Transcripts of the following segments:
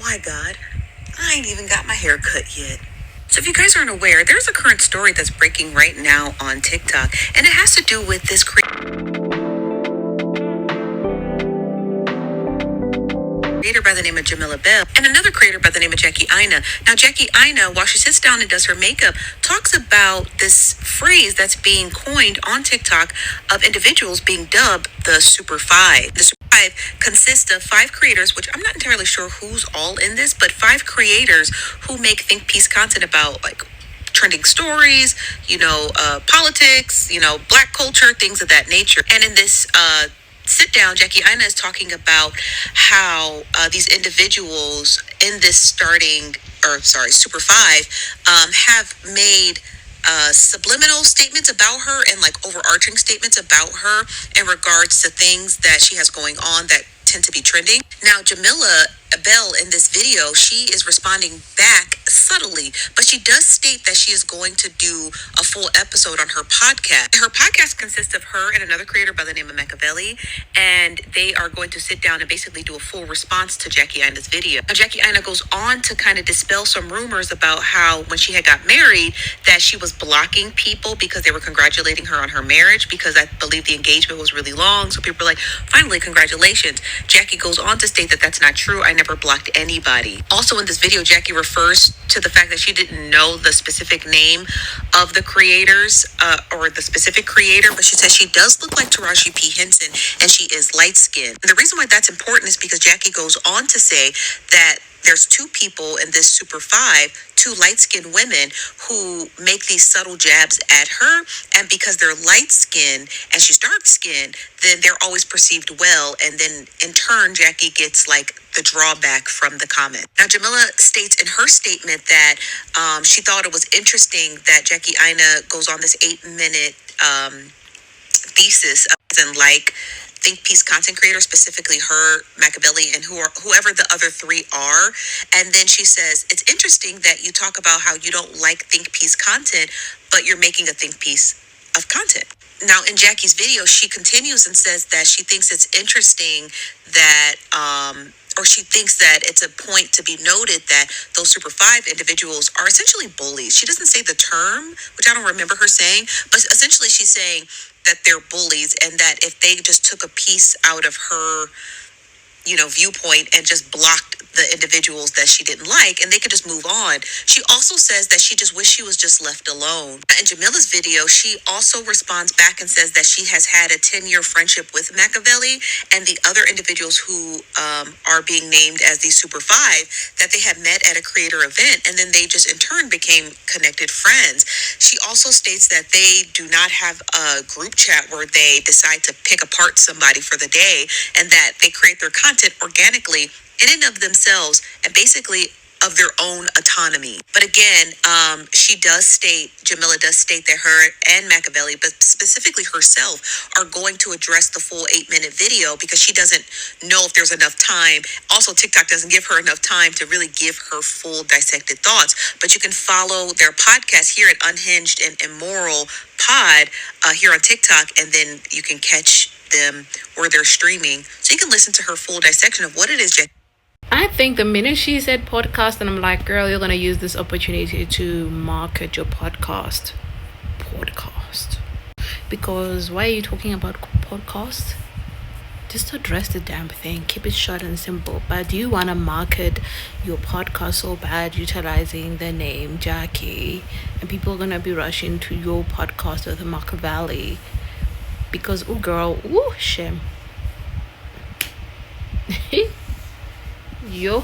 Why, God? I ain't even got my hair cut yet. So if you guys aren't aware, there's a current story that's breaking right now on TikTok, and it has to do with this creator by the name of Jamilla and another creator by the name of Aina. Now, Aina, while she sits down and does her makeup, talks about this phrase that's being coined on TikTok of individuals being dubbed the Super Five. The Super Five consists of five creators, which I'm not entirely sure who's all in this, but five creators who make think piece content about trending stories, politics, black culture, things of that nature. And in this sit down, Aina is talking about how these individuals in this Super Five, have made subliminal statements about her and overarching statements about her in regards to things that she has going on that tend to be trending. Now, Jamilla Bell in this video, she is responding back subtly, but she does state that she is going to do a full episode on her podcast. Her podcast consists of her and another creator by the name of Mecca, and they are going to sit down and basically do a full response to Aina's video. Now, Aina goes on to kind of dispel some rumors about how when she had got married that she was blocking people because they were congratulating her on her marriage, because I believe the engagement was really long. So people were like, finally, congratulations. Jackie goes on to state that that's not true. I never blocked anybody. Also in this video, Jackie refers to the fact that she didn't know the specific name of the creators or the specific creator, but she says she does look like Taraji P. Henson and she is light skinned. And the reason why that's important is because Jackie goes on to say that there's two people in this Super Five, two light-skinned women who make these subtle jabs at her, and because they're light-skinned and she's dark-skinned, then they're always perceived well, and then in turn, Jackie gets the drawback from the comment. Now, Jamilla states in her statement that she thought it was interesting that Aina goes on this 8-minute thesis and think piece content creator, specifically her, Machiavelli, and whoever the other three are. And then she says, it's interesting that you talk about how you don't like think piece content, but you're making a think piece of content. Now, in Jackie's video, she continues and says that she thinks it's interesting that, or she thinks that it's a point to be noted that those Super Five individuals are essentially bullies. She doesn't say the term, which I don't remember her saying, but essentially she's saying that they're bullies and that if they just took a piece out of her, viewpoint and just blocked the individuals that she didn't like and they could just move on. She also says that she just wished she was just left alone. In Jamilla's video, she also responds back and says that she has had a 10-year friendship with Machiavelli and the other individuals who are being named as the Super Five, that they had met at a creator event and then they just in turn became connected friends. She also states that they do not have a group chat where they decide to pick apart somebody for the day, and that they create their content organically in and of themselves and basically of their own autonomy. But again, Jamilla does state that her and Machiavelli, but specifically herself, are going to address the full 8-minute video because she doesn't know if there's enough time. Also, TikTok doesn't give her enough time to really give her full dissected thoughts. But you can follow their podcast here at Unhinged and Immoral Pod here on TikTok, and then you can catch them where they're streaming, so you can listen to her full dissection of what it is. I think the minute she said podcast, and I'm like, girl, you're gonna use this opportunity to market your podcast, because why are you talking about podcast? Just address the damn thing, keep it short and simple. But do you want to market your podcast so bad, utilizing the name Jackie, and people are gonna be rushing to your podcast with Machiavelli? Because, oh girl, shame. Yo.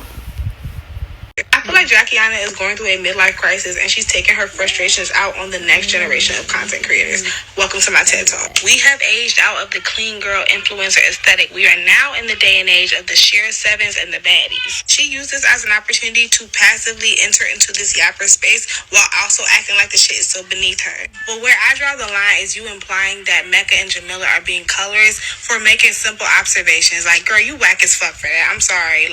I feel like Aina is going through a midlife crisis and she's taking her frustrations out on the next generation of content creators. Welcome to my TED Talk. We have aged out of the clean girl influencer aesthetic. We are now in the day and age of the share sevens and the baddies. She used this as an opportunity to passively enter into this yapper space while also acting like the shit is so beneath her. But where I draw the line is you implying that Mecca and Jamilla are being colorist for making simple observations. Like, girl, you whack as fuck for that. I'm sorry.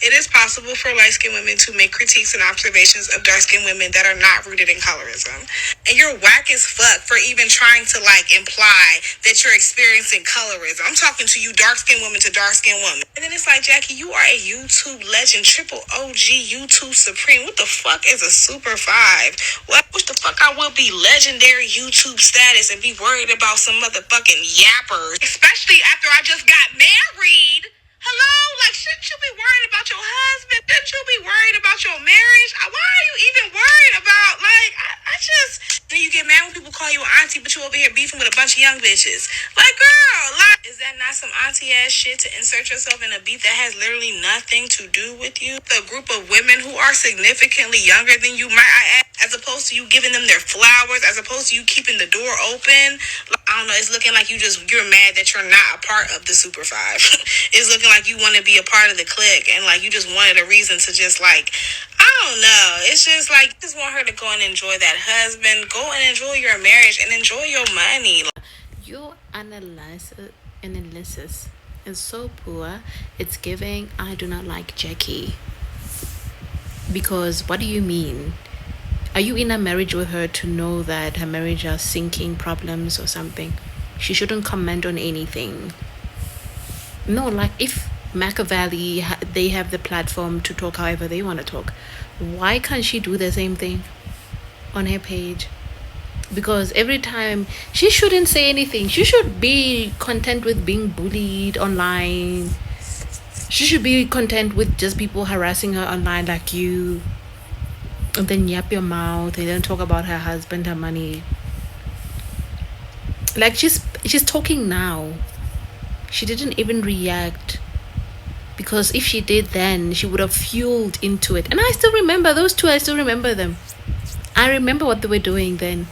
It is possible for light-skinned women to make critiques and observations of dark-skinned women that are not rooted in colorism. And you're whack as fuck for even trying to imply that you're experiencing colorism. I'm talking to you dark-skinned woman to dark-skinned woman. And then it's like, Jackie, you are a YouTube legend, triple OG, YouTube supreme. What the fuck is a super five? What the fuck I will be legendary YouTube status and be worried about some motherfucking yappers? Especially after I just got married. Hello? Shouldn't you be worried about your husband? Shouldn't you be worried about your marriage? Why are you even worried about, I just... Then you get mad when people call you an auntie, but you over here beefing with a bunch of young bitches. Girl, is that not some auntie ass shit to insert yourself in a beef that has literally nothing to do with you? The group of women who are significantly younger than you, might I add, as opposed to you giving them their flowers, as opposed to you keeping the door open. I don't know, it's looking like you're mad that you're not a part of the Super Five. It's looking like you want to be a part of the clique, and you just wanted a reason to just I don't know. It's just you just want her to go and enjoy that husband, go and enjoy your marriage and enjoy your money. Your analysis is so poor. It's giving I do not like Jackie. Because what do you mean? Are you in a marriage with her to know that her marriage has sinking problems or something? She shouldn't comment on anything. No, if Machiavelli, they have the platform to talk however they want to talk. Why can't she do the same thing on her page? Because every time, she shouldn't say anything. She should be content with being bullied online. She should be content with just people harassing her online like you. And then yap your mouth and then talk about her husband, her money. She's talking now. She didn't even react. Because if she did then, she would have fueled into it. And I still remember those two. I still remember them. I remember what they were doing then.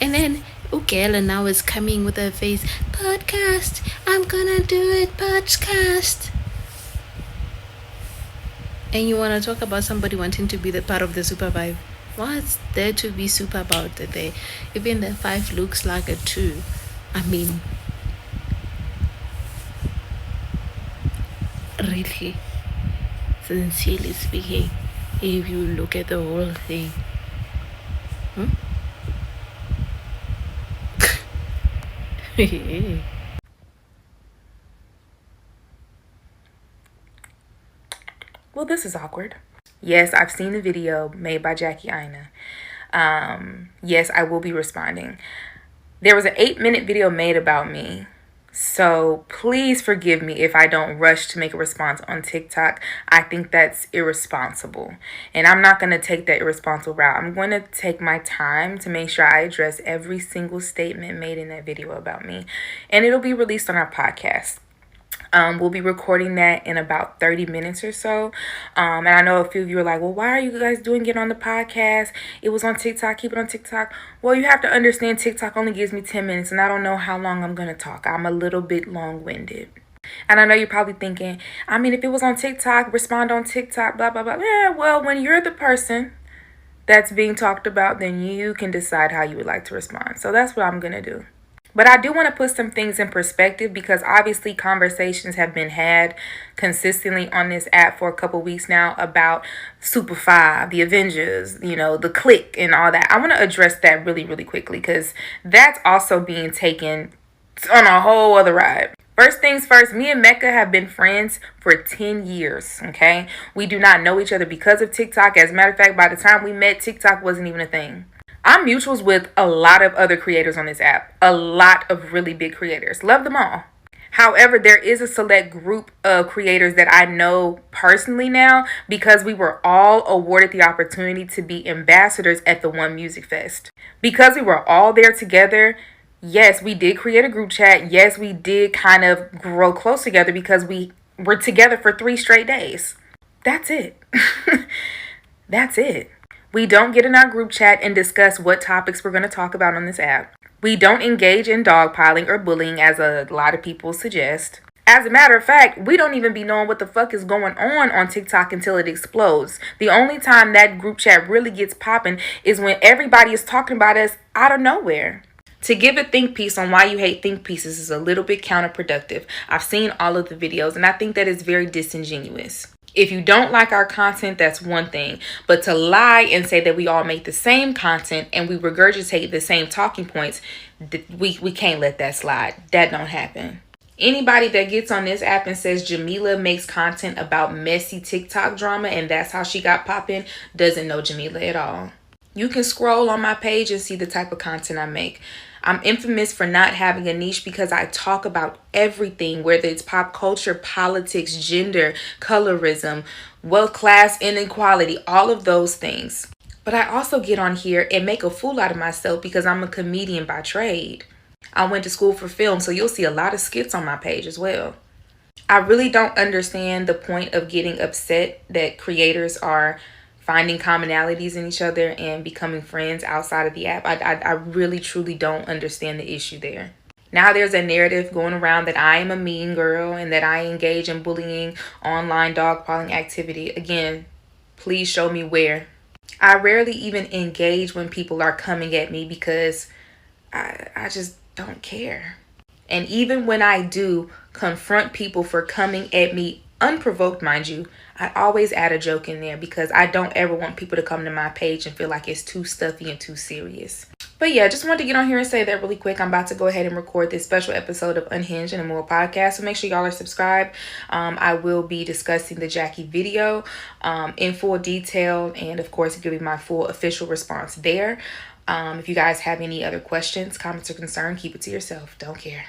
And then Ugela now is coming with her face. Podcast. I'm gonna do it. Podcast. And you want to talk about somebody wanting to be the part of the Super 5. What's there to be super about today? Even the 5 looks like a 2. I mean, really, sincerely speaking, if you look at the whole thing, Well, this is awkward. Yes, I've seen the video made by Jackie Aina. Yes, I will be responding. There was an 8-minute video made about me. So please forgive me if I don't rush to make a response on TikTok. I think that's irresponsible. And I'm not going to take that irresponsible route. I'm going to take my time to make sure I address every single statement made in that video about me. And it'll be released on our podcast. We'll be recording that in about 30 minutes or so. And I know a few of you are like, well, why are you guys doing it on the podcast? It was on TikTok. Keep it on TikTok. Well, you have to understand TikTok only gives me 10 minutes and I don't know how long I'm going to talk. I'm a little bit long-winded. And I know you're probably thinking, I mean, if it was on TikTok, respond on TikTok, blah, blah, blah. Yeah, well, when you're the person that's being talked about, then you can decide how you would like to respond. So that's what I'm going to do. But I do want to put some things in perspective because obviously conversations have been had consistently on this app for a couple weeks now about Super 5, the Avengers, the clique and all that. I want to address that really, really quickly because that's also being taken on a whole other ride. First things first, me and Mecca have been friends for 10 years, okay? We do not know each other because of TikTok. As a matter of fact, by the time we met, TikTok wasn't even a thing. I'm mutuals with a lot of other creators on this app. A lot of really big creators. Love them all. However, there is a select group of creators that I know personally now because we were all awarded the opportunity to be ambassadors at the One Music Fest. Because we were all there together, yes, we did create a group chat. Yes, we did kind of grow close together because we were together for 3 straight days. That's it. That's it. We don't get in our group chat and discuss what topics we're going to talk about on this app. We don't engage in dogpiling or bullying as a lot of people suggest. As a matter of fact, we don't even be knowing what the fuck is going on TikTok until it explodes. The only time that group chat really gets popping is when everybody is talking about us out of nowhere. To give a think piece on why you hate think pieces is a little bit counterproductive. I've seen all of the videos and I think that it's very disingenuous. If you don't like our content, that's one thing. But to lie and say that we all make the same content and we regurgitate the same talking points, we can't let that slide. That don't happen. Anybody that gets on this app and says Jamilla makes content about messy TikTok drama and that's how she got popping doesn't know Jamilla at all. You can scroll on my page and see the type of content I make. I'm infamous for not having a niche because I talk about everything, whether it's pop culture, politics, gender, colorism, wealth, class, inequality, all of those things. But I also get on here and make a fool out of myself because I'm a comedian by trade. I went to school for film, so you'll see a lot of skits on my page as well. I really don't understand the point of getting upset that creators are finding commonalities in each other and becoming friends outside of the app. I really, truly don't understand the issue there. Now there's a narrative going around that I am a mean girl and that I engage in bullying, online dogpiling activity. Again, please show me where. I rarely even engage when people are coming at me because I just don't care. And even when I do confront people for coming at me unprovoked, mind you, I always add a joke in there because I don't ever want people to come to my page and feel like it's too stuffy and too serious. But yeah, just wanted to get on here and say that really quick. I'm about to go ahead and record this special episode of Unhinged and a More podcast. So make sure y'all are subscribed. I will be discussing the Jackie video in full detail and of course giving my full official response there. If you guys have any other questions, comments, or concern, keep it to yourself. Don't care.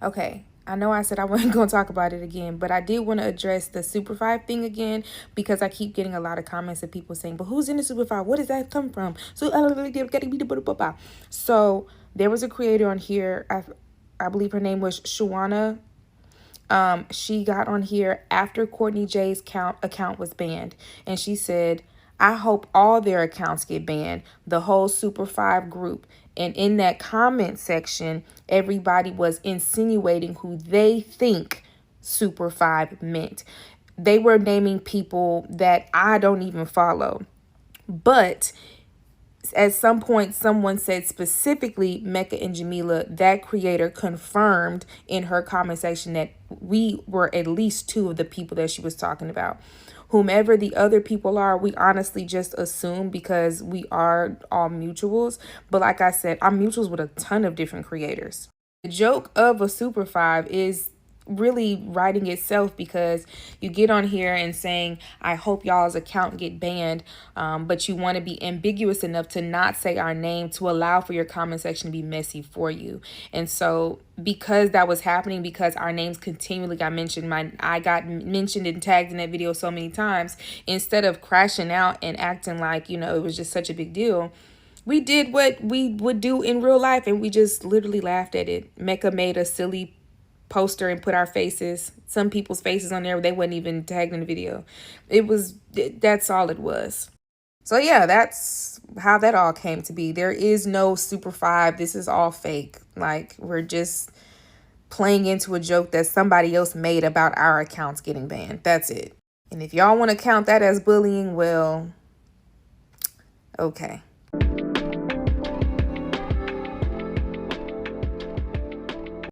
Okay, I know I said I wasn't going to talk about it again, but I did want to address the Super 5 thing again because I keep getting a lot of comments of people saying, but who's in the Super 5? What does that come from? So there was a creator on here, I believe her name was Shawana. She got on here after Courtney J's account was banned, and she said, I hope all their accounts get banned, the whole Super 5 group. And in that comment section, everybody was insinuating who they think Super 5 meant. They were naming people that I don't even follow. But at some point, someone said specifically Mecca and Jamilla, that creator confirmed in her comment section that we were at least two of the people that she was talking about. Whomever the other people are, we honestly just assume because we are all mutuals. But like I said, I'm mutuals with a ton of different creators. The joke of a Super 5 is really writing itself because you get on here and saying, I hope y'all's account get banned, but you want to be ambiguous enough to not say our name to allow for your comment section to be messy for you. And so because that was happening, because our names continually got mentioned, I got mentioned and tagged in that video so many times, instead of crashing out and acting like, you know, it was just such a big deal, we did what we would do in real life and we just literally laughed at it. Mecca made a silly poster and put our faces, some people's faces on there. They wasn't even tagged in the video. That's all it was. So yeah, that's how that all came to be. There is no Super 5. This is all fake. Like, we're just playing into a joke that somebody else made about our accounts getting banned. That's it. And if y'all want to count that as bullying, well, okay.